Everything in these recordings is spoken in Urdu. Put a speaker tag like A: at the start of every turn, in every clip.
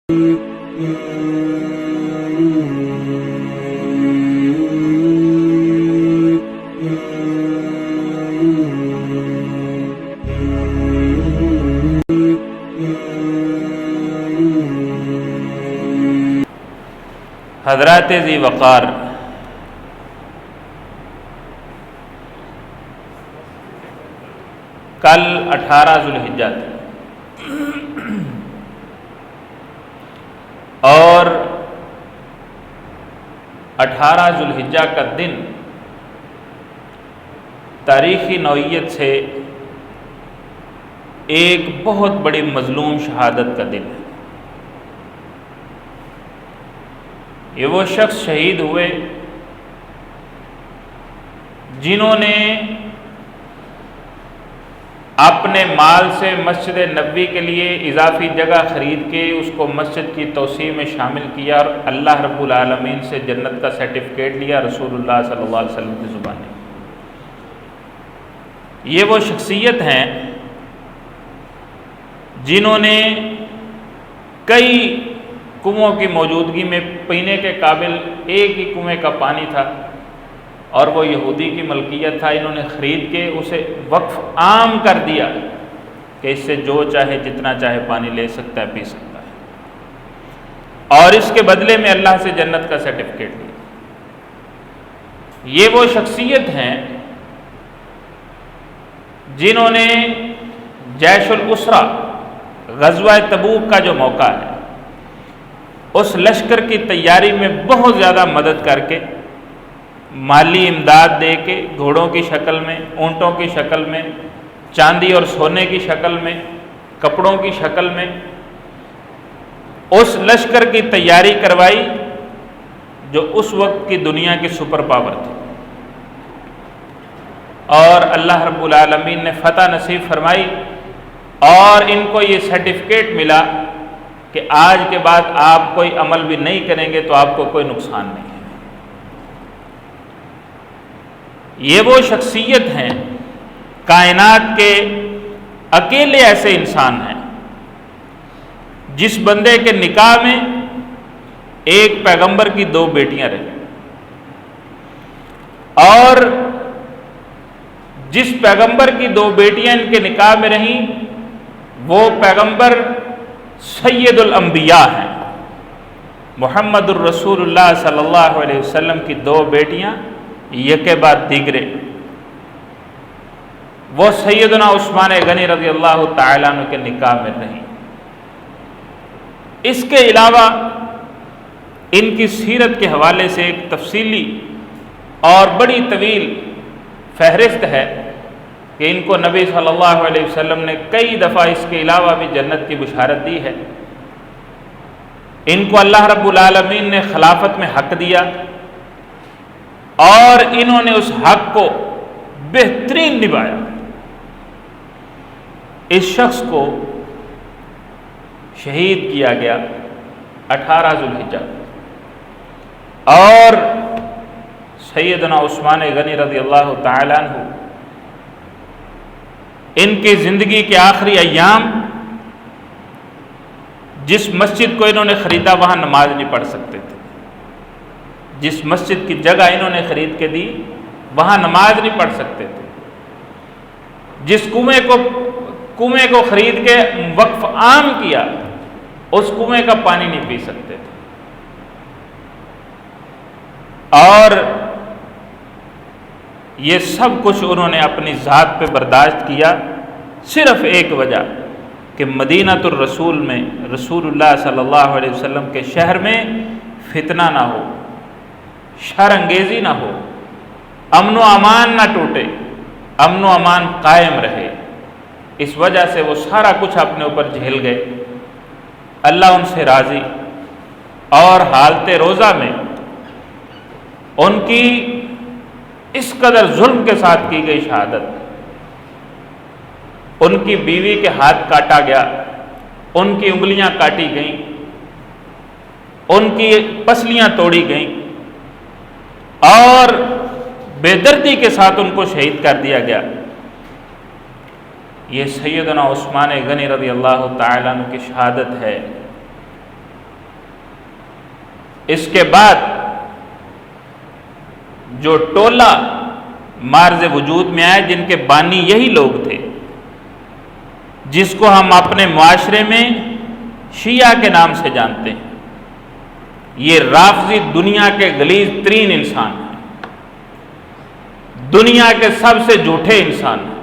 A: حضرات ذی وقار، کل 18 ذوالحجہ تھی اور 18 ذوالحجہ کا دن تاریخی نوعیت سے ایک بہت بڑی مظلوم شہادت کا دن ہے۔ یہ وہ شخص شہید ہوئے جنہوں نے اپنے مال سے مسجد نبوی کے لیے اضافی جگہ خرید کے اس کو مسجد کی توسیع میں شامل کیا اور اللہ رب العالمین سے جنت کا سرٹیفکیٹ لیا رسول اللہ صلی اللہ علیہ وسلم کی زبانیں۔ یہ وہ شخصیت ہیں جنہوں نے کئی کنووں کی موجودگی میں پینے کے قابل ایک ہی کنویں کا پانی تھا اور وہ یہودی کی ملکیت تھا، انہوں نے خرید کے اسے وقف عام کر دیا کہ اس سے جو چاہے جتنا چاہے پانی لے سکتا ہے، پی سکتا ہے، اور اس کے بدلے میں اللہ سے جنت کا سرٹیفکیٹ لیا۔ یہ وہ شخصیت ہیں جنہوں نے جیش الاسرہ غزوہ تبوک کا جو موقع ہے اس لشکر کی تیاری میں بہت زیادہ مدد کر کے، مالی امداد دے کے، گھوڑوں کی شکل میں، اونٹوں کی شکل میں، چاندی اور سونے کی شکل میں، کپڑوں کی شکل میں اس لشکر کی تیاری کروائی جو اس وقت کی دنیا کی سپر پاور تھی، اور اللہ رب العالمین نے فتح نصیب فرمائی اور ان کو یہ سرٹیفکیٹ ملا کہ آج کے بعد آپ کوئی عمل بھی نہیں کریں گے تو آپ کو کوئی نقصان نہیں ہے۔ یہ وہ شخصیت ہیں، کائنات کے اکیلے ایسے انسان ہیں جس بندے کے نکاح میں ایک پیغمبر کی 2 بیٹیاں رہیں، اور جس پیغمبر کی 2 بیٹیاں ان کے نکاح میں رہیں وہ پیغمبر سید الانبیاء ہیں، محمد الرسول اللہ صلی اللہ علیہ وسلم کی 2 بیٹیاں یکے بعد دیگرے، وہ سیدنا عثمان غنی رضی اللہ تعالیٰ عنہ کے نکاح میں رہیں۔ اس کے علاوہ ان کی سیرت کے حوالے سے ایک تفصیلی اور بڑی طویل فہرست ہے کہ ان کو نبی صلی اللہ علیہ وسلم نے کئی دفعہ اس کے علاوہ بھی جنت کی بشارت دی ہے۔ ان کو اللہ رب العالمین نے خلافت میں حق دیا اور انہوں نے اس حق کو بہترین نبھایا۔ اس شخص کو شہید کیا گیا 18 ذوالحجہ، اور سیدنا عثمان غنی رضی اللہ تعالیٰ عنہ ان کی زندگی کے آخری ایام جس مسجد کو انہوں نے خریدا وہاں نماز نہیں پڑھ سکتے تھے، جس مسجد کی جگہ انہوں نے خرید کے دی وہاں نماز نہیں پڑھ سکتے تھے، جس کنویں کو خرید کے وقف عام کیا اس کنویں کا پانی نہیں پی سکتے تھے، اور یہ سب کچھ انہوں نے اپنی ذات پہ برداشت کیا، صرف ایک وجہ کہ مدینۃ الرسول میں رسول اللہ صلی اللہ علیہ وسلم کے شہر میں فتنہ نہ ہو، شر انگیزی نہ ہو، امن و امان نہ ٹوٹے، امن و امان قائم رہے۔ اس وجہ سے وہ سارا کچھ اپنے اوپر جھیل گئے، اللہ ان سے راضی، اور حالت روزہ میں ان کی اس قدر ظلم کے ساتھ کی گئی شہادت، ان کی بیوی کے ہاتھ کاٹا گیا، ان کی انگلیاں کاٹی گئیں، ان کی پسلیاں توڑی گئیں، اور بے دردی کے ساتھ ان کو شہید کر دیا گیا۔ یہ سیدنا عثمان غنی رضی اللہ تعالیٰ عنہ کی شہادت ہے اس کے بعد جو ٹولہ مارز وجود میں آئے جن کے بانی یہی لوگ تھے، جس کو ہم اپنے معاشرے میں شیعہ کے نام سے جانتے ہیں. یہ رافضی دنیا کے غلیظ ترین انسان ہیں، دنیا کے سب سے جھوٹے انسان ہیں،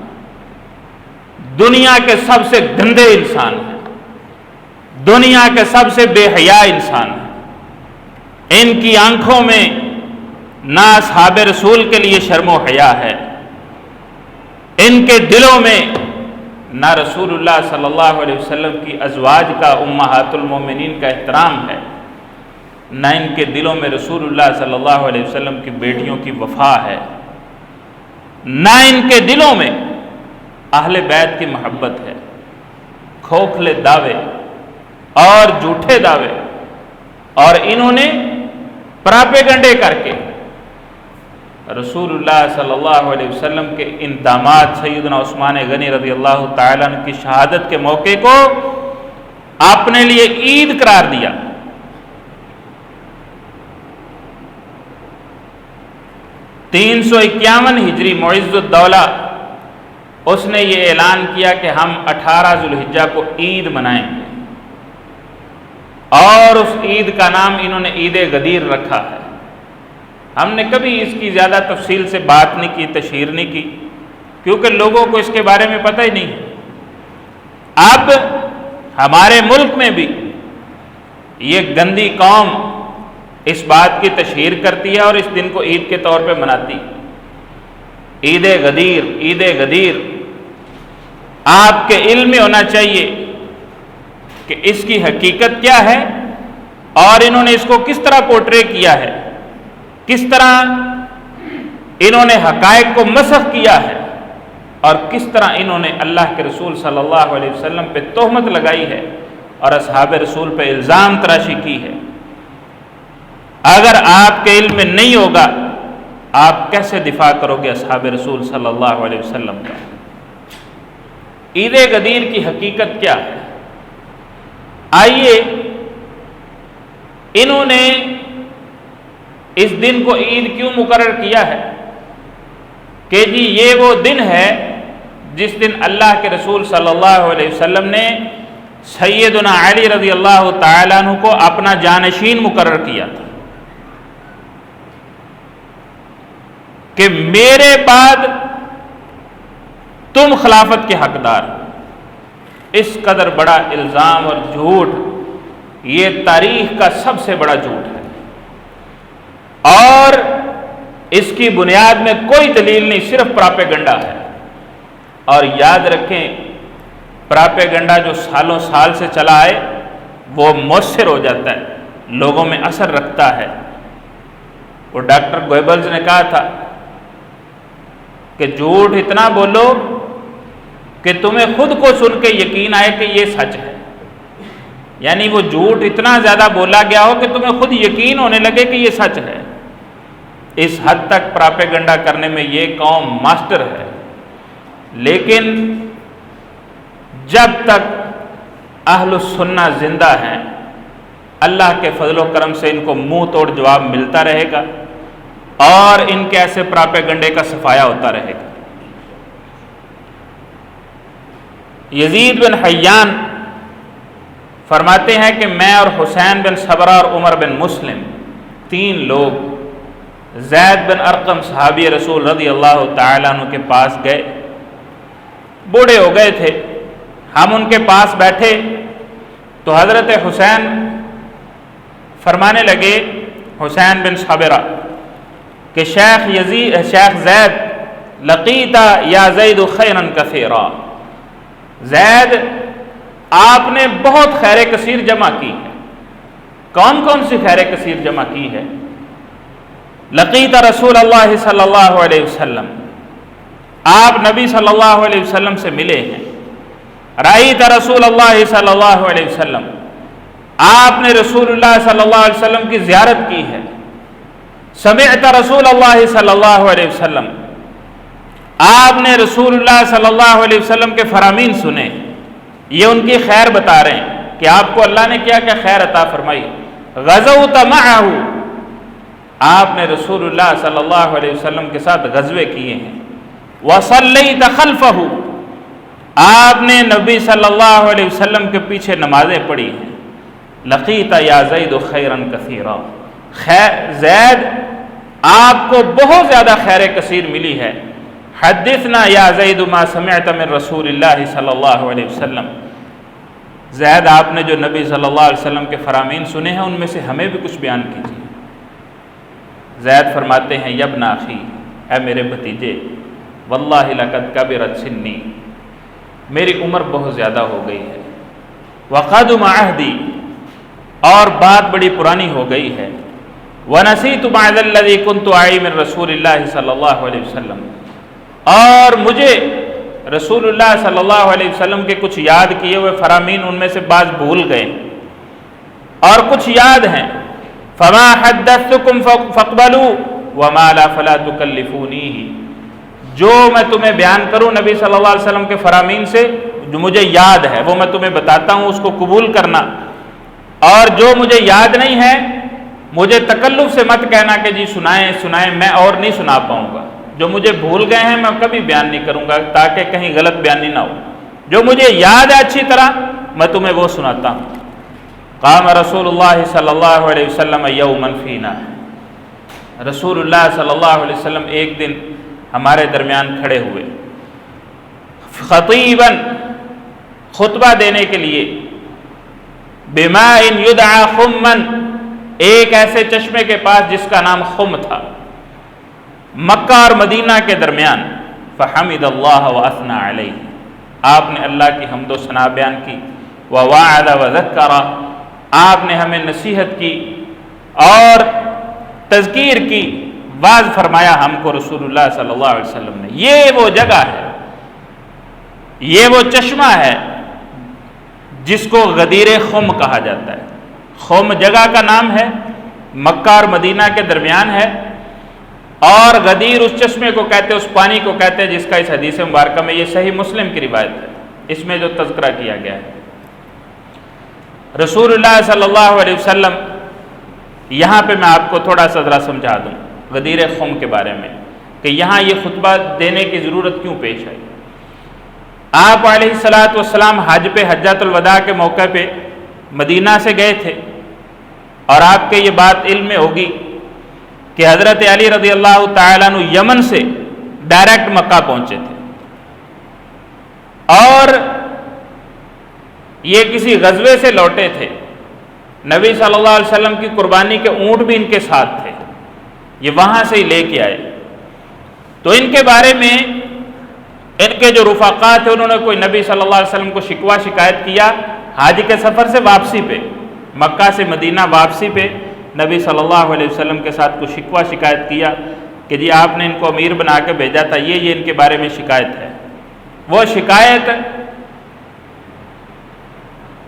A: دنیا کے سب سے گندے انسان ہیں، دنیا کے سب سے بے حیا انسان ہیں. ان کی آنکھوں میں نہ اصحاب رسول کے لیے شرم و حیا ہے، ان کے دلوں میں نہ رسول اللہ صلی اللہ علیہ وسلم کی ازواج کا، امہات المومنین کا احترام ہے، نہ ان کے دلوں میں رسول اللہ صلی اللہ علیہ وسلم کی بیٹیوں کی وفا ہے، نہ ان کے دلوں میں اہل بیت کی محبت ہے. کھوکھلے دعوے اور جھوٹے دعوے، اور انہوں نے پراپیگنڈے کر کے رسول اللہ صلی اللہ علیہ وسلم کے ان داماد سیدنا عثمان غنی رضی اللہ تعالیٰ عنہ کی شہادت کے موقع کو اپنے لیے عید قرار دیا. تین سو 51 ہجری معز الدولہ اس نے یہ اعلان کیا کہ ہم 18 ذوالحجہ کو عید منائیں گے، اور اس عید کا نام انہوں نے عید غدیر رکھا ہے. ہم نے کبھی اس کی زیادہ تفصیل سے بات نہیں کی، تشہیر نہیں کی، کیونکہ لوگوں کو اس کے بارے میں پتہ ہی نہیں. اب ہمارے ملک میں بھی یہ گندی قوم اس بات کی تشہیر کرتی ہے اور اس دن کو عید کے طور پہ مناتی. عید غدیر، عید غدیر. آپ کے علم میں ہونا چاہیے کہ اس کی حقیقت کیا ہے، اور انہوں نے اس کو کس طرح پورٹرے کیا ہے، کس طرح انہوں نے حقائق کو مسخ کیا ہے، اور کس طرح انہوں نے اللہ کے رسول صلی اللہ علیہ وسلم پہ تہمت لگائی ہے اور اصحاب رسول پہ الزام تراشی کی ہے. اگر آپ کے علم میں نہیں ہوگا، آپ کیسے دفاع کرو گے اصحاب رسول صلی اللہ علیہ وسلم کا؟ عید غدیر کی حقیقت کیا ہے؟ آئیے، انہوں نے اس دن کو عید کیوں مقرر کیا ہے کہ جی یہ وہ دن ہے جس دن اللہ کے رسول صلی اللہ علیہ وسلم نے سیدنا علی رضی اللہ تعالیٰ عنہ کو اپنا جانشین مقرر کیا تھا کہ میرے بعد تم خلافت کے حقدار. اس قدر بڑا الزام اور جھوٹ، یہ تاریخ کا سب سے بڑا جھوٹ ہے، اور اس کی بنیاد میں کوئی دلیل نہیں، صرف پراپیگنڈا ہے. اور یاد رکھیں، پراپیگنڈا جو سالوں سال سے چلا ہے وہ مؤثر ہو جاتا ہے، لوگوں میں اثر رکھتا ہے. وہ ڈاکٹر گوئبلز نے کہا تھا کہ جھوٹ اتنا بولو کہ تمہیں خود کو سن کے یقین آئے کہ یہ سچ ہے. یعنی وہ جھوٹ اتنا زیادہ بولا گیا ہو کہ تمہیں خود یقین ہونے لگے کہ یہ سچ ہے. اس حد تک پراپیگنڈا کرنے میں یہ قوم ماسٹر ہے. لیکن جب تک اہل السنہ زندہ ہیں، اللہ کے فضل و کرم سے ان کو منہ توڑ جواب ملتا رہے گا اور ان کے ایسے پراپیگنڈے کا صفایا ہوتا رہے گا. یزید بن حیان فرماتے ہیں کہ میں اور حسین بن صبرہ اور عمر بن مسلم، تین لوگ زید بن ارقم صحابی رسول رضی اللہ تعالیٰ عنہ کے پاس گئے. بوڑھے ہو گئے تھے. ہم ان کے پاس بیٹھے تو حضرت حسین فرمانے لگے، حسین بن صبرہ، کہ شیخ زید لقیتا یا زید خیرا کثیرا، زید آپ نے بہت خیر کثیر جمع کی ہے. کون کون سی خیر کثیر جمع کی ہے؟ لقیت رسول اللہ صلی اللہ علیہ وسلم، آپ نبی صلی اللہ علیہ وسلم سے ملے ہیں. رأیت رسول اللہ صلی اللہ علیہ وسلم، آپ نے رسول اللہ صلی اللہ علیہ وسلم کی زیارت کی ہے. سمعت رسول اللہ صلی اللہ علیہ وسلم، آپ نے رسول اللہ صلی اللہ علیہ وسلم کے فرامین سنے. یہ ان کی خیر بتا رہے ہیں کہ آپ کو اللہ نے کیا کیا خیر عطا فرمائی. غزوت معہ، آپ نے رسول اللہ صلی اللہ علیہ وسلم کے ساتھ غزوے کیے ہیں، وصلیت خلفہ، آپ نے نبی صلی اللہ علیہ وسلم کے پیچھے نمازیں پڑھی ہیں، لقیت یا زید خیرا کثیرا، زید آپ کو بہت زیادہ خیر کثیر ملی ہے، حدثنا یا زید ما سمعت من رسول اللہ صلی اللہ علیہ وسلم، زید آپ نے جو نبی صلی اللہ علیہ وسلم کے فرامین سنے ہیں ان میں سے ہمیں بھی کچھ بیان کیجیے۔ زید فرماتے ہیں یا ابن اخی، اے میرے بھتیجے، واللہ لقد کبرت سنی، میری عمر بہت زیادہ ہو گئی ہے، وقدم عہدی، اور بات بڑی پرانی ہو گئی ہے، ونسیت بعض الذی کنت اعی من رسول اللہ صلی اللہ علیہ وسلم، اور مجھے رسول اللہ صلی اللہ علیہ وسلم کے کچھ یاد کیے ہوئے فرامین ان میں سے بعض بھول گئے اور کچھ یاد ہیں، فما حدثتکم فاقبلوا وما لا فلا تکلفونیہ، جو میں تمہیں بیان کروں نبی صلی اللہ علیہ وسلم کے فرامین سے جو مجھے یاد ہے وہ میں تمہیں بتاتا ہوں، اس کو قبول کرنا، اور جو مجھے یاد نہیں ہے مجھے تکلف سے مت کہنا کہ جی سنائیں، میں اور نہیں سنا پاؤں گا، جو مجھے بھول گئے ہیں میں کبھی بیان نہیں کروں گا تاکہ کہیں غلط بیانی نہ ہو، جو مجھے یاد ہے اچھی طرح میں تمہیں وہ سناتا ہوں۔ قام رسول اللہ صلی اللہ علیہ وسلم یوما فینا، رسول اللہ صلی اللہ علیہ وسلم ایک دن ہمارے درمیان کھڑے ہوئے، خطیبا، خطبہ دینے کے لیے، بماء یدعى خما، ایک ایسے چشمے کے پاس جس کا نام خم تھا، مکہ اور مدینہ کے درمیان، فحمد اللہ واثنى علیہ، آپ نے اللہ کی حمد و ثنا بیان کی، ووعد وذکر، آپ نے ہمیں نصیحت کی اور تذکیر کی، واعظ فرمایا ہم کو رسول اللہ صلی اللہ علیہ وسلم نے۔ یہ وہ جگہ ہے، یہ وہ چشمہ ہے جس کو غدیر خم کہا جاتا ہے۔ خم جگہ کا نام ہے، مکہ اور مدینہ کے درمیان ہے، اور غدیر اس چشمے کو کہتے ہیں، اس پانی کو کہتے ہیں جس کا اس حدیث مبارکہ میں، یہ صحیح مسلم کی روایت ہے، اس میں جو تذکرہ کیا گیا ہے۔ رسول اللہ صلی اللہ علیہ وسلم، یہاں پہ میں آپ کو تھوڑا سا ذرا سمجھا دوں غدیر خم کے بارے میں کہ یہاں یہ خطبہ دینے کی ضرورت کیوں پیش آئی۔ آپ علیہ الصلوۃ والسلام حج پہ، حجۃ الوداع کے موقع پہ مدینہ سے گئے تھے، اور آپ کے یہ بات علم میں ہوگی کہ حضرت علی رضی اللہ تعالیٰ عنہ یمن سے ڈائریکٹ مکہ پہنچے تھے، اور یہ کسی غزوے سے لوٹے تھے، نبی صلی اللہ علیہ وسلم کی قربانی کے اونٹ بھی ان کے ساتھ تھے، یہ وہاں سے ہی لے کے آئے۔ تو ان کے بارے میں ان کے جو رفقا تھے انہوں نے کوئی نبی صلی اللہ علیہ وسلم کو شکوہ شکایت کیا، حج کے سفر سے واپسی پہ، مکہ سے مدینہ واپسی پہ نبی صلی اللہ علیہ وسلم کے ساتھ کوئی شکوہ شکایت کیا کہ جی آپ نے ان کو امیر بنا کے بھیجا تھا، یہ ان کے بارے میں شکایت ہے۔ وہ شکایت،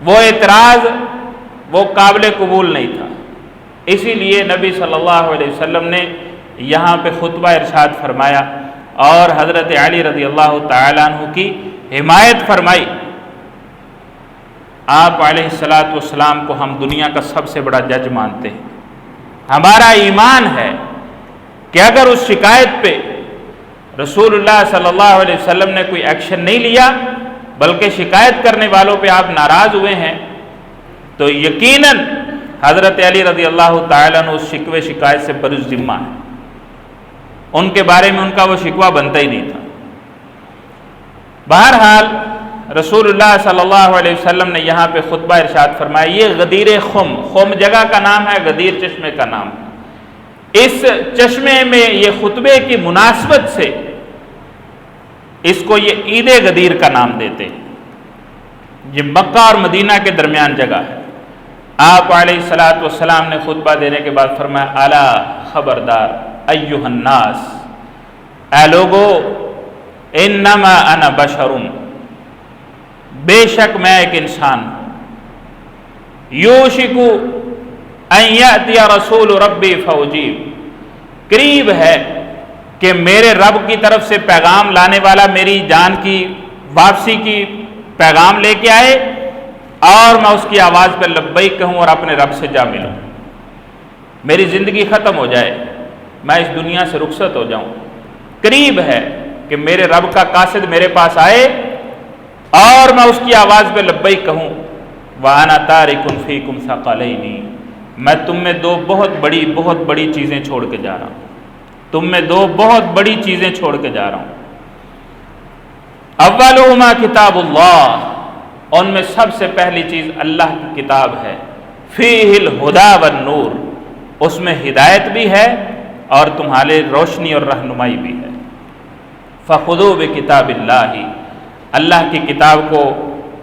A: وہ اعتراض، وہ قابل قبول نہیں تھا، اسی لیے نبی صلی اللہ علیہ وسلم نے یہاں پہ خطبہ ارشاد فرمایا اور حضرت علی رضی اللہ تعالیٰ عنہ کی حمایت فرمائی۔ آپ علیہ الصلوۃ والسلام کو ہم دنیا کا سب سے بڑا جج مانتے ہیں، ہمارا ایمان ہے کہ اگر اس شکایت پہ رسول اللہ صلی اللہ علیہ وسلم نے کوئی ایکشن نہیں لیا بلکہ شکایت کرنے والوں پہ آپ ناراض ہوئے ہیں تو یقیناً حضرت علی رضی اللہ تعالیٰ عنہ اس شکوے شکایت سے برز ذمہ ہے، ان کے بارے میں ان کا وہ شکوہ بنتا ہی نہیں تھا۔ بہرحال رسول اللہ صلی اللہ علیہ وسلم نے یہاں پہ خطبہ ارشاد فرمایا، یہ غدیر خم، خم جگہ کا نام ہے، غدیر چشمے کا نام ہے۔ اس چشمے میں یہ خطبے کی مناسبت سے اس کو یہ عید غدیر کا نام دیتے ہیں، یہ مکہ اور مدینہ کے درمیان جگہ ہے۔ آپ علیہ الصلوۃ والسلام نے خطبہ دینے کے بعد فرمایا، الا خبردار ایھا الناس، اے لوگو، انما انا بشر، بے شک میں ایک انسان ہوں، یوشک ان یأتی رسول ربی فاجیب، قریب ہے کہ میرے رب کی طرف سے پیغام لانے والا میری جان کی واپسی کی پیغام لے کے آئے اور میں اس کی آواز پہ لبیک کہوں اور اپنے رب سے جا ملوں۔ میری زندگی ختم ہو جائے، میں اس دنیا سے رخصت ہو جاؤں، قریب ہے کہ میرے رب کا قاصد میرے پاس آئے اور میں اس کی آواز پہ لبیک کہوں، وَأَنَا تَارِكٌ فِيكُمْ ثَقَلَيْنِ، میں تم میں دو بہت بڑی چیزیں چھوڑ کے جا رہا ہوں، تم میں دو بہت بڑی چیزیں چھوڑ کے جا رہا ہوں۔ اولہما کتاب اللہ، ان میں سب سے پہلی چیز اللہ کی کتاب ہے، فیہ الہدی والنور، اس میں ہدایت بھی ہے اور تمہارے روشنی اور رہنمائی بھی ہے۔ فخذوا بکتاب اللہ، اللہ کی کتاب کو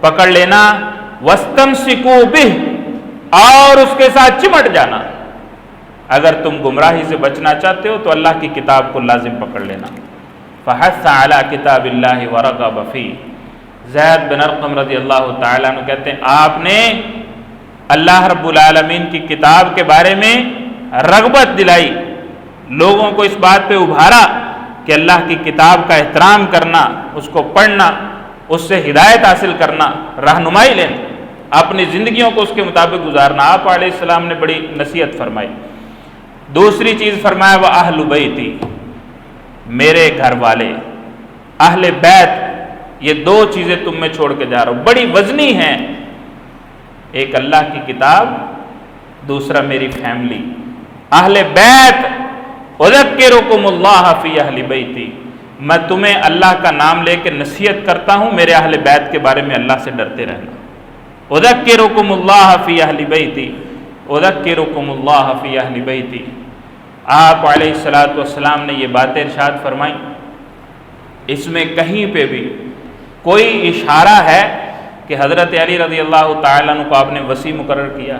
A: پکڑ لینا، واستمسکوا بہ، اور اس کے ساتھ چمٹ جانا۔ اگر تم گمراہی سے بچنا چاہتے ہو تو اللہ کی کتاب کو لازم پکڑ لینا۔ فحث علی کتاب اللہ ورغب فیہ، زید بن ارقم رضی اللہ تعالیٰ عنہ کہتے ہیں آپ نے اللہ رب العالمین کی کتاب کے بارے میں رغبت دلائی، لوگوں کو اس بات پہ ابھارا کہ اللہ کی کتاب کا احترام کرنا، اس کو پڑھنا، اس سے ہدایت حاصل کرنا، رہنمائی لینا، اپنی زندگیوں کو اس کے مطابق گزارنا۔ آپ علیہ السلام نے بڑی نصیحت فرمائی۔ دوسری چیز فرمایا وہ اہل بیتی، میرے گھر والے، اہل بیت، یہ دو چیزیں تم میں چھوڑ کے جا رہا ہوں، بڑی وزنی ہیں، ایک اللہ کی کتاب، دوسرا میری فیملی، اہل بیت۔ اذکرکم اللہ فی اہل بیتی، میں تمہیں اللہ کا نام لے کے نصیحت کرتا ہوں میرے اہل بیت کے بارے میں اللہ سے ڈرتے رہنا۔ اذکرکم اللہ فی اہل بیتی، اذکرکم اللہ فی اہل بیتی۔ آپ علیہ السلام نے یہ باتیں ارشاد فرمائیں، اس میں کہیں پہ بھی کوئی اشارہ ہے کہ حضرت علی رضی اللہ تعالیٰ عنہ کو آپ نے وصی مقرر کیا؟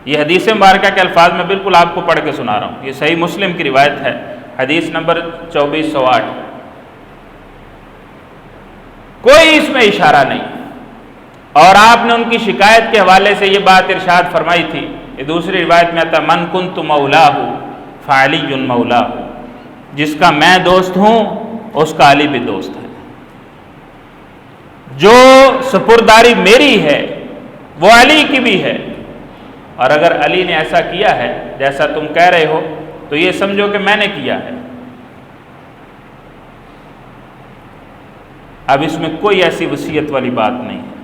A: یہ حدیث مبارکہ کے الفاظ میں بالکل آپ کو پڑھ کے سنا رہا ہوں، یہ صحیح مسلم کی روایت ہے، حدیث نمبر 2408۔ کوئی اس میں اشارہ نہیں، اور آپ نے ان کی شکایت کے حوالے سے یہ بات ارشاد فرمائی تھی، یہ دوسری روایت میں آتا من کنت مولاہ فعلی مولاہ، جس کا میں دوست ہوں اس کا علی بھی دوست ہے، جو سپرداری میری ہے وہ علی کی بھی ہے، اور اگر علی نے ایسا کیا ہے جیسا تم کہہ رہے ہو تو یہ سمجھو کہ میں نے کیا ہے۔ اب اس میں کوئی ایسی وصیت والی بات نہیں ہے،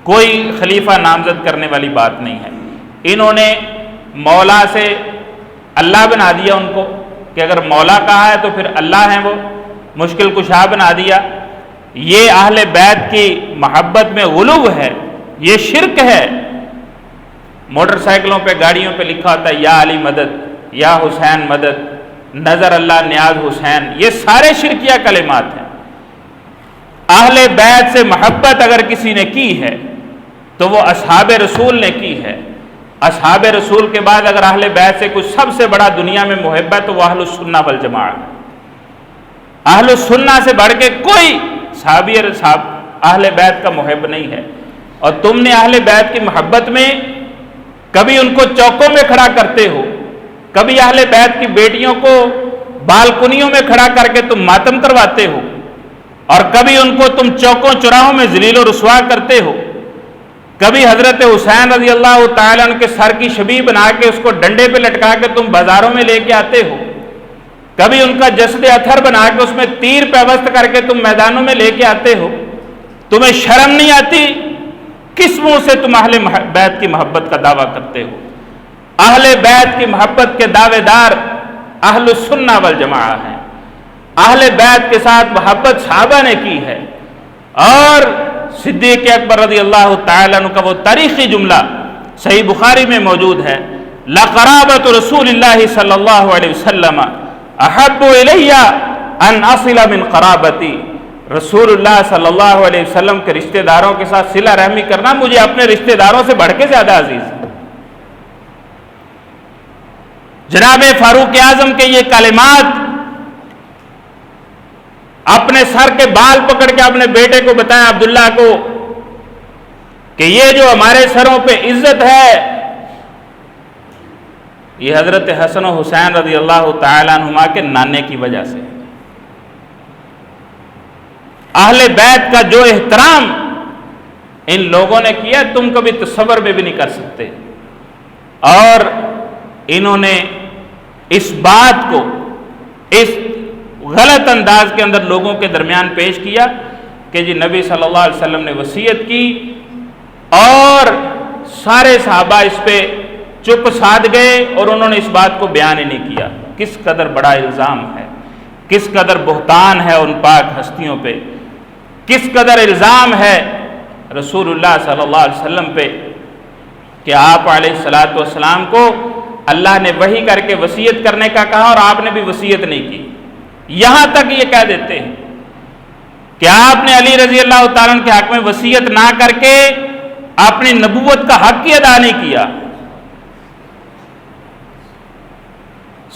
A: کوئی خلیفہ نامزد کرنے والی بات نہیں ہے، انہوں نے مولا سے اللہ بنا دیا ان کو، کہ اگر مولا کہا ہے تو پھر اللہ ہیں، وہ مشکل کشا بنا دیا۔ یہ اہل بیت کی محبت میں غلو ہے، یہ شرک ہے۔ موٹر سائیکلوں پہ گاڑیوں پہ لکھا ہوتا ہے یا علی مدد، یا حسین مدد، نظر اللہ نیاز حسین، یہ سارے شرکیہ کلمات ہیں۔ اہل بیت سے محبت اگر کسی نے کی ہے تو وہ اصحاب رسول نے کی ہے۔ اصحاب رسول کے بعد اگر اہل بیت سے کوئی سب سے بڑا دنیا میں محب ہے تو وہ اہل السنہ والجماعہ ہے۔ اہل السنہ سے بڑھ کے کوئی صحابی اہل بیت کا محب نہیں ہے۔ اور تم نے اہل بیت کی محبت میں کبھی ان کو چوکوں میں کھڑا کرتے ہو، کبھی اہل بیت کی بیٹیوں کو بالکنیوں میں کھڑا کر کے تم ماتم کرواتے ہو، اور کبھی ان کو تم چوکوں چوراہوں میں ذلیل و رسوا کرتے ہو، کبھی حضرت حسین رضی اللہ تعالیٰ عنہ کے سر کی شبیہ بنا کے اس کو ڈنڈے پہ لٹکا کے تم بازاروں میں لے کے آتے ہو، کبھی ان کا جسد اطہر بنا کے اس میں تیر پیوست کر کے تم میدانوں میں لے کے آتے ہو۔ تمہیں شرم نہیں آتی؟ کس منہ سے تم اہل بیت کی محبت کا دعویٰ کرتے ہو؟ اہل بیت کی محبت کے دعوے دار اہل السنہ والجماعہ ہیں۔ اہل بیت کے ساتھ محبت صحابہ نے کی ہے، اور صدیق اکبر رضی اللہ تعالیٰ عنہ کا وہ تاریخی جملہ صحیح بخاری میں موجود ہے، لقرابۃ رسول اللہ صلی اللہ علیہ وسلم احب الی ان اصل من قرابتی، رسول اللہ صلی اللہ علیہ وسلم کے رشتہ داروں کے ساتھ صلہ رحمی کرنا مجھے اپنے رشتہ داروں سے بڑھ کے زیادہ عزیز ہے۔ جناب فاروق اعظم کے یہ کلمات اپنے سر کے بال پکڑ کے اپنے بیٹے کو بتایا عبداللہ کو کہ یہ جو ہمارے سروں پہ عزت ہے یہ حضرت حسن و حسین رضی اللہ تعالیٰ عنہما کے نانے کی وجہ سے۔ اہل بیت کا جو احترام ان لوگوں نے کیا تم کبھی تصور میں بھی نہیں کر سکتے۔ اور انہوں نے اس بات کو اس غلط انداز کے اندر لوگوں کے درمیان پیش کیا کہ جی نبی صلی اللہ علیہ وسلم نے وصیت کی اور سارے صحابہ اس پہ چپ سادھ گئے اور انہوں نے اس بات کو بیان ہی نہیں کیا۔ کس قدر بڑا الزام ہے، کس قدر بہتان ہے ان پاک ہستیوں پہ، کس قدر الزام ہے رسول اللہ صلی اللہ علیہ وسلم پہ کہ آپ علیہ الصلاۃ والسلام کو اللہ نے وحی کر کے وصیت کرنے کا کہا اور آپ نے بھی وصیت نہیں کی۔ یہاں تک یہ کہہ دیتے ہیں کہ آپ نے علی رضی اللہ تعالیٰ عنہ کے حق میں وصیت نہ کر کے اپنی نبوت کا حق ہی ادا نہیں کیا۔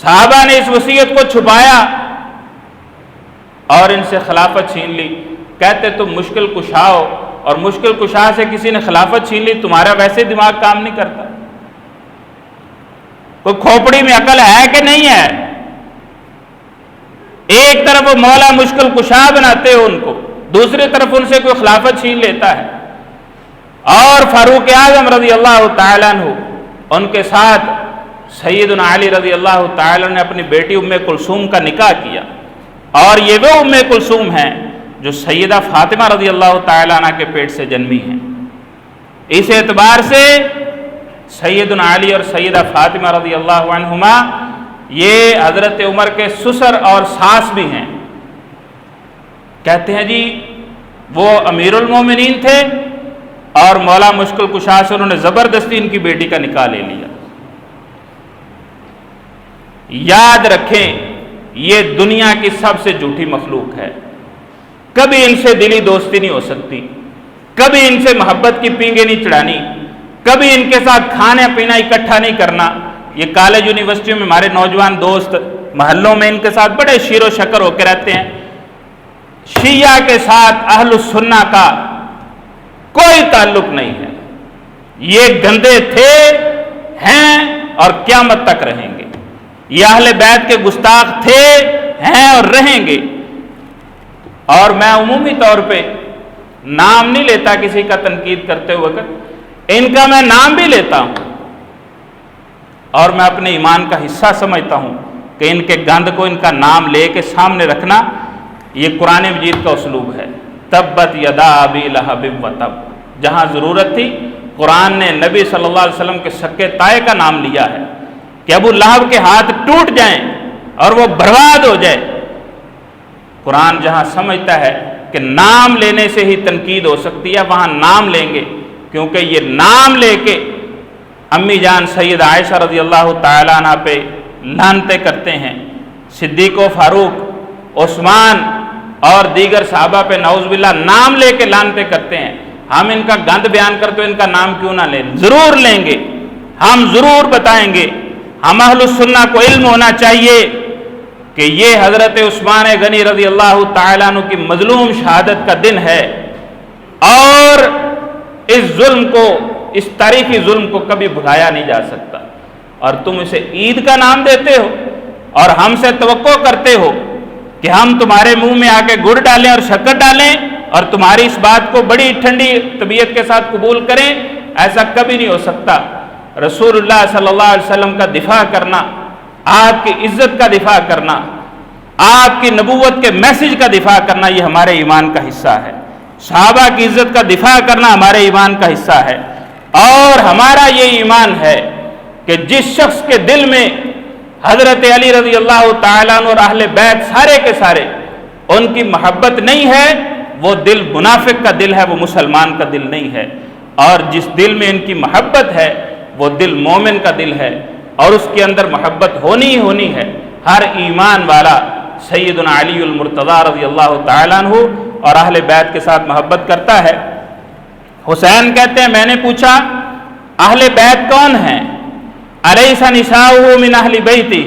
A: صحابہ نے اس وصیت کو چھپایا اور ان سے خلافت چھین لی۔ کہتے تم مشکل کشا ہو، اور مشکل کشا سے کسی نے خلافت چھین لی، تمہارا ویسے دماغ کام نہیں کرتا؟ کوئی کھوپڑی میں عقل ہے کہ نہیں ہے؟ ایک طرف وہ مولا مشکل کشا بناتے ہو ان کو، دوسری طرف ان سے کوئی خلافت چھین لیتا ہے۔ اور فاروق اعظم رضی اللہ تعالیٰ عنہ، ان کے ساتھ سیدنا علی رضی اللہ تعالیٰ نے اپنی بیٹی ام کلثوم کا نکاح کیا، اور یہ وہ ام کلثوم ہیں جو سیدہ فاطمہ رضی اللہ تعالیٰ عنہ کے پیٹ سے جنمی ہیں۔ اس اعتبار سے سیدنا علی اور سیدہ فاطمہ رضی اللہ عنہما یہ حضرت عمر کے سسر اور ساس بھی ہیں۔ کہتے ہیں جی وہ امیر المومنین تھے اور مولا مشکل کشا سے انہوں نے زبردستی ان کی بیٹی کا نکاح لے لیا۔ یاد رکھیں یہ دنیا کی سب سے جھوٹی مخلوق ہے، کبھی ان سے دلی دوستی نہیں ہو سکتی، کبھی ان سے محبت کی پینگیں نہیں چڑھانی، کبھی ان کے ساتھ کھانا پینا اکٹھا نہیں کرنا۔ یہ کالج یونیورسٹیوں میں ہمارے نوجوان دوست محلوں میں ان کے ساتھ بڑے شیر و شکر ہو کے رہتے ہیں۔ شیعہ کے ساتھ اہل السنہ کا کوئی تعلق نہیں ہے، یہ گندے تھے، ہیں اور قیامت تک رہیں گے۔ یہ اہل بیت کے گستاخ تھے، ہیں اور رہیں گے۔ اور میں عمومی طور پہ نام نہیں لیتا کسی کا تنقید کرتے وقت، ان کا میں نام بھی لیتا ہوں اور میں اپنے ایمان کا حصہ سمجھتا ہوں کہ ان کے گند کو ان کا نام لے کے سامنے رکھنا یہ قرآن مجید کا اسلوب ہے۔ تبت یدا ابی لہب وتب، جہاں ضرورت تھی قرآن نے نبی صلی اللہ علیہ وسلم کے سکے تائے کا نام لیا ہے کہ ابو لہب کے ہاتھ ٹوٹ جائیں اور وہ برباد ہو جائے۔ قرآن جہاں سمجھتا ہے کہ نام لینے سے ہی تنقید ہو سکتی ہے وہاں نام لیں گے، کیونکہ یہ نام لے کے امی جان سید عائشہ رضی اللہ تعالیٰ عنہ پہ لعنتیں کرتے ہیں، صدیق و فاروق، عثمان اور دیگر صحابہ پہ نعوذ باللہ نام لے کے لعنتیں کرتے ہیں۔ ہم ان کا گند بیان کرتے ان کا نام کیوں نہ لیں؟ ضرور لیں گے، ہم ضرور بتائیں گے۔ ہم اہل السنہ کو علم ہونا چاہیے کہ یہ حضرت عثمان غنی رضی اللہ تعالیٰ عنہ کی مظلوم شہادت کا دن ہے، اور اس ظلم کو، اس تاریخی ظلم کو کبھی بھلایا نہیں جا سکتا۔ اور تم اسے عید کا نام دیتے ہو اور ہم سے توقع کرتے ہو کہ ہم تمہارے منہ میں آ کے گڑ ڈالیں اور شکر ڈالیں اور تمہاری اس بات کو بڑی ٹھنڈی طبیعت کے ساتھ قبول کریں، ایسا کبھی نہیں ہو سکتا۔ رسول اللہ صلی اللہ علیہ وسلم کا دفاع کرنا، آپ کی عزت کا دفاع کرنا، آپ کی نبوت کے میسج کا دفاع کرنا، یہ ہمارے ایمان کا حصہ ہے۔ صحابہ کی عزت کا دفاع کرنا ہمارے ایمان کا حصہ ہے، اور ہمارا یہ ایمان ہے کہ جس شخص کے دل میں حضرت علی رضی اللہ تعالیٰ عنہ اور اہل بیت سارے کے سارے ان کی محبت نہیں ہے، وہ دل منافق کا دل ہے، وہ مسلمان کا دل نہیں ہے۔ اور جس دل میں ان کی محبت ہے وہ دل مومن کا دل ہے، اور اس کے اندر محبت ہونی ہی ہونی ہے۔ ہر ایمان والا سیدنا علی المرتضیٰ رضی اللہ تعالیٰ عنہ اور اہل بیت کے ساتھ محبت کرتا ہے۔ حسین کہتے ہیں میں نے پوچھا اہل بیت کون ہیں؟ الیس نساؤہ من اہل بیتی،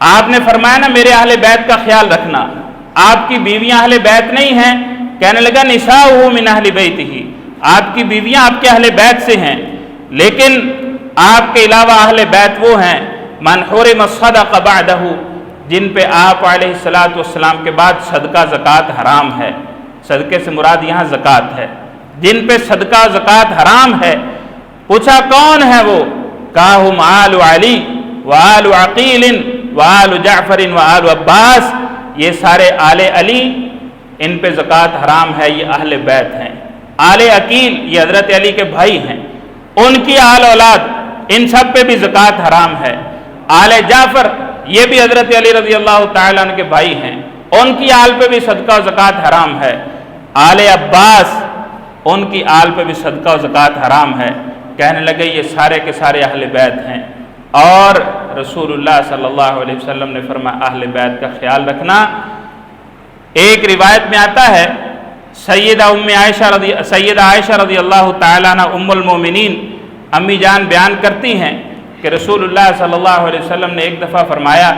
A: آپ نے فرمایا نا میرے اہل بیت کا خیال رکھنا، آپ کی بیویاں اہل بیت نہیں ہیں؟ کہنے لگا نساؤہ من اہل بیتہ، آپ کی بیویاں آپ کے اہل بیت سے ہیں، لیکن آپ کے علاوہ اہل بیت وہ ہیں من حرم الصدقہ بعدہ، جن پہ آپ علیہ الصلاۃ والسلام کے بعد صدقہ زکوٰۃ حرام ہے۔ صدقے سے مراد یہاں زکوٰۃ ہے، جن پہ صدقہ زکوٰۃ حرام ہے۔ پوچھا کون ہے وہ؟ کہا ہم آل علی و آل عقیل و آل جعفر و آل عباس، یہ سارے آل علی، ان پہ زکوٰۃ حرام ہے، یہ اہل بیت ہیں۔ آل عقیل یہ حضرت علی کے بھائی ہیں، ان کی آل اولاد، ان سب پہ بھی زکوٰۃ حرام ہے۔ آل جعفر یہ بھی حضرت علی رضی اللہ تعالیٰ عنہ کے بھائی ہیں، ان کی آل پہ بھی صدقہ و زکوٰۃ حرام ہے۔ آل عباس ان کی آل پہ بھی صدقہ و زکوٰۃ حرام ہے۔ کہنے لگے یہ سارے کے سارے اہل بیت ہیں، اور رسول اللہ صلی اللہ علیہ وسلم نے فرمایا اہل بیت کا خیال رکھنا۔ ایک روایت میں آتا ہے سیدہ عائشہ رضی اللہ تعالیٰ عنہ ام المومنین امی جان بیان کرتی ہیں کہ رسول اللہ صلی اللہ علیہ وسلم نے ایک دفعہ فرمایا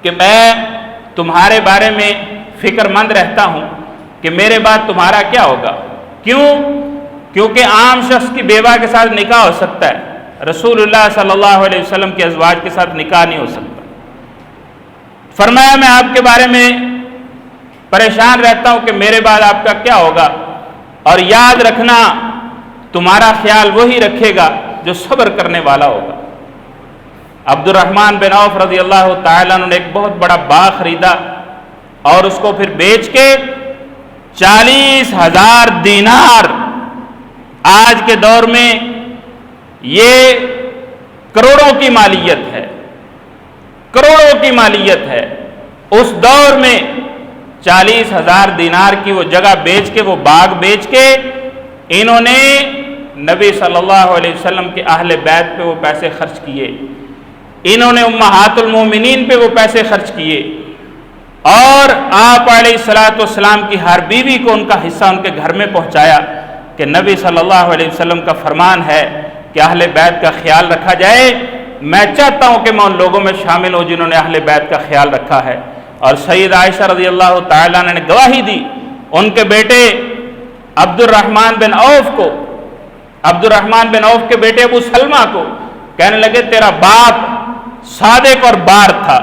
A: کہ میں تمہارے بارے میں فکر مند رہتا ہوں کہ میرے بعد تمہارا کیا ہوگا۔ کیوں؟ کیونکہ عام شخص کی بیوہ کے ساتھ نکاح ہو سکتا ہے، رسول اللہ صلی اللہ علیہ وسلم کے ازواج کے ساتھ نکاح نہیں ہو سکتا۔ فرمایا میں آپ کے بارے میں پریشان رہتا ہوں کہ میرے بعد آپ کا کیا ہوگا، اور یاد رکھنا تمہارا خیال وہی رکھے گا جو صبر کرنے والا ہوگا۔ عبد الرحمن بن عوف رضی اللہ تعالیٰ عنہ نے ایک بہت بڑا باغ خریدا اور اس کو پھر بیچ کے 40,000 دینار، آج کے دور میں یہ کروڑوں کی مالیت ہے، کروڑوں کی مالیت ہے۔ اس دور میں 40,000 دینار کی وہ جگہ بیچ کے، وہ باغ بیچ کے، انہوں نے نبی صلی اللہ علیہ وسلم کے اہل بیت پہ وہ پیسے خرچ کیے، انہوں نے امہات المومنین پہ وہ پیسے خرچ کیے، اور آپ علیہ الصلوۃ والسلام کی ہر بیوی کو ان کا حصہ ان کے گھر میں پہنچایا کہ نبی صلی اللہ علیہ وسلم کا فرمان ہے کہ اہل بیت کا خیال رکھا جائے۔ میں چاہتا ہوں کہ میں ان لوگوں میں شامل ہوں جنہوں نے اہل بیت کا خیال رکھا ہے۔ اور سید عائشہ رضی اللہ تعالیٰ عنہ نے گواہی دی ان کے بیٹے عبد الرحمن بن عوف کے بیٹے ابو سلمہ کو، کہنے لگے تیرا باپ صادق اور بار تھا،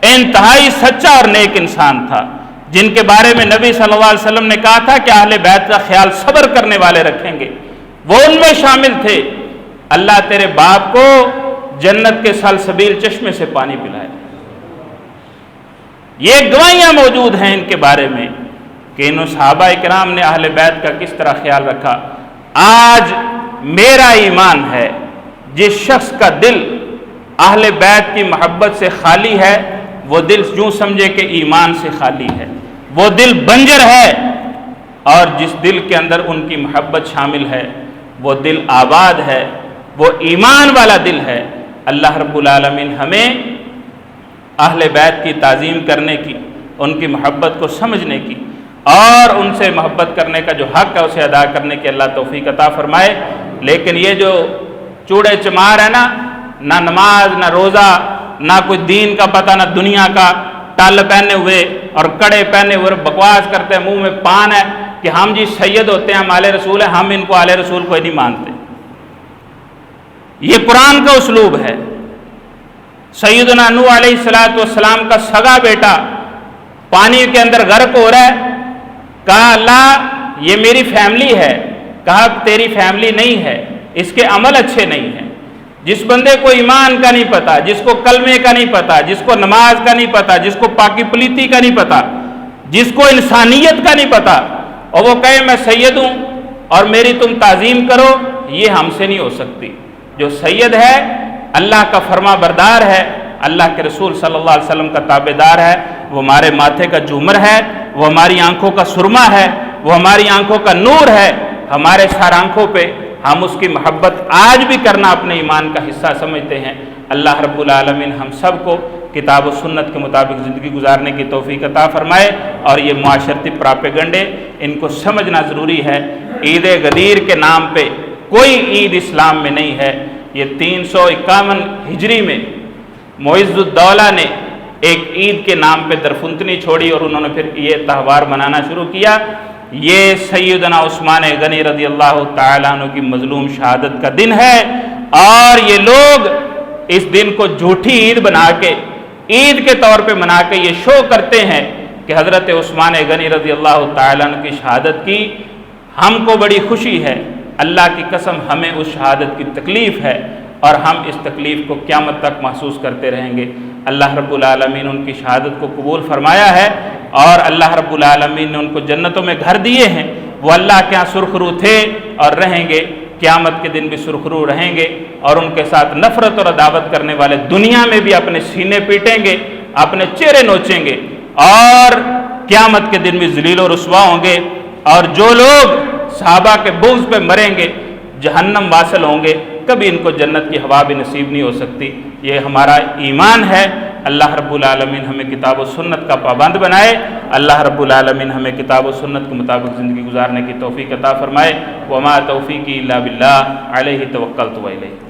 A: انتہائی سچا اور نیک انسان تھا، جن کے بارے میں نبی صلی اللہ علیہ وسلم نے کہا تھا کہ اہل بیت کا خیال صبر کرنے والے رکھیں گے، وہ ان میں شامل تھے۔ اللہ تیرے باپ کو جنت کے سلسبیل چشمے سے پانی پلائے۔ یہ گواہیاں موجود ہیں ان کے بارے میں کہ ان صحابہ کرام نے اہل بیت کا کس طرح خیال رکھا۔ آج میرا ایمان ہے جس شخص کا دل اہل بیت کی محبت سے خالی ہے، وہ دل یوں سمجھے کہ ایمان سے خالی ہے، وہ دل بنجر ہے، اور جس دل کے اندر ان کی محبت شامل ہے وہ دل آباد ہے، وہ ایمان والا دل ہے۔ اللہ رب العالمین ہمیں اہل بیت کی تعظیم کرنے کی، ان کی محبت کو سمجھنے کی، اور ان سے محبت کرنے کا جو حق ہے اسے ادا کرنے کی اللہ توفیق عطا فرمائے۔ لیکن یہ جو چوڑے چمار ہے نا، نہ نماز نہ روزہ نہ کوئی دین کا پتہ نہ دنیا کا، ٹال پہنے ہوئے اور کڑے پہنے ہوئے بکواس کرتے ہیں، منہ میں پان ہے کہ ہم جی سید ہوتے ہیں، ہم آل رسول ہیں، ہم ان کو آل رسول کو نہیں مانتے۔ یہ قرآن کا اسلوب ہے۔ سیدنا نوح علیہ السلام کا سگا بیٹا پانی کے اندر غرق ہو رہا ہے، کہا اللہ یہ میری فیملی ہے، کہا تیری فیملی نہیں ہے، اس کے عمل اچھے نہیں ہیں۔ جس بندے کو ایمان کا نہیں پتا، جس کو کلمے کا نہیں پتا، جس کو نماز کا نہیں پتا، جس کو پاکی پلیتی کا نہیں پتا، جس کو انسانیت کا نہیں پتا، اور وہ کہے میں سید ہوں اور میری تم تعظیم کرو، یہ ہم سے نہیں ہو سکتی۔ جو سید ہے اللہ کا فرما بردار ہے، اللہ کے رسول صلی اللہ علیہ وسلم کا تابع دار ہے، وہ ہمارے ماتھے کا جھومر ہے، وہ ہماری آنکھوں کا سرما ہے، وہ ہماری آنکھوں کا نور ہے، ہمارے سار آنکھوں پہ ہم اس کی محبت آج بھی کرنا اپنے ایمان کا حصہ سمجھتے ہیں۔ اللہ رب العالمین ہم سب کو کتاب و سنت کے مطابق زندگی گزارنے کی توفیق عطا فرمائے، اور یہ معاشرتی پراپیگنڈے ان کو سمجھنا ضروری ہے۔ عید غدیر کے نام پہ کوئی عید اسلام میں نہیں ہے۔ یہ 351 ہجری میں معز الدولہ نے ایک عید کے نام پہ درفنتنی چھوڑی، اور انہوں نے پھر یہ تہوار منانا شروع کیا۔ یہ سیدنا عثمان غنی رضی اللہ تعالیٰ عنہ کی مظلوم شہادت کا دن ہے، اور یہ لوگ اس دن کو جھوٹی عید بنا کے، عید کے طور پہ منا کے یہ شو کرتے ہیں کہ حضرت عثمان غنی رضی اللہ تعالیٰ عنہ کی شہادت کی ہم کو بڑی خوشی ہے۔ اللہ کی قسم ہمیں اس شہادت کی تکلیف ہے، اور ہم اس تکلیف کو قیامت تک محسوس کرتے رہیں گے۔ اللہ رب العالمین ان کی شہادت کو قبول فرمایا ہے، اور اللہ رب العالمین نے ان کو جنتوں میں گھر دیے ہیں۔ وہ اللہ کے ہاں سرخرو تھے اور رہیں گے، قیامت کے دن بھی سرخرو رہیں گے، اور ان کے ساتھ نفرت اور عداوت کرنے والے دنیا میں بھی اپنے سینے پیٹیں گے، اپنے چہرے نوچیں گے، اور قیامت کے دن بھی ذلیل و رسوا ہوں گے۔ اور جو لوگ صحابہ کے بغض پہ مریں گے جہنم واصل ہوں گے، کبھی ان کو جنت کی ہوا بھی نصیب نہیں ہو سکتی۔ یہ ہمارا ایمان ہے۔ اللہ رب العالمین ہمیں کتاب و سنت کا پابند بنائے۔ اللہ رب العالمین ہمیں کتاب و سنت کے مطابق زندگی گزارنے کی توفیق عطا فرمائے۔ وما توفیقی الا باللہ علیہ توکلت و الیہ۔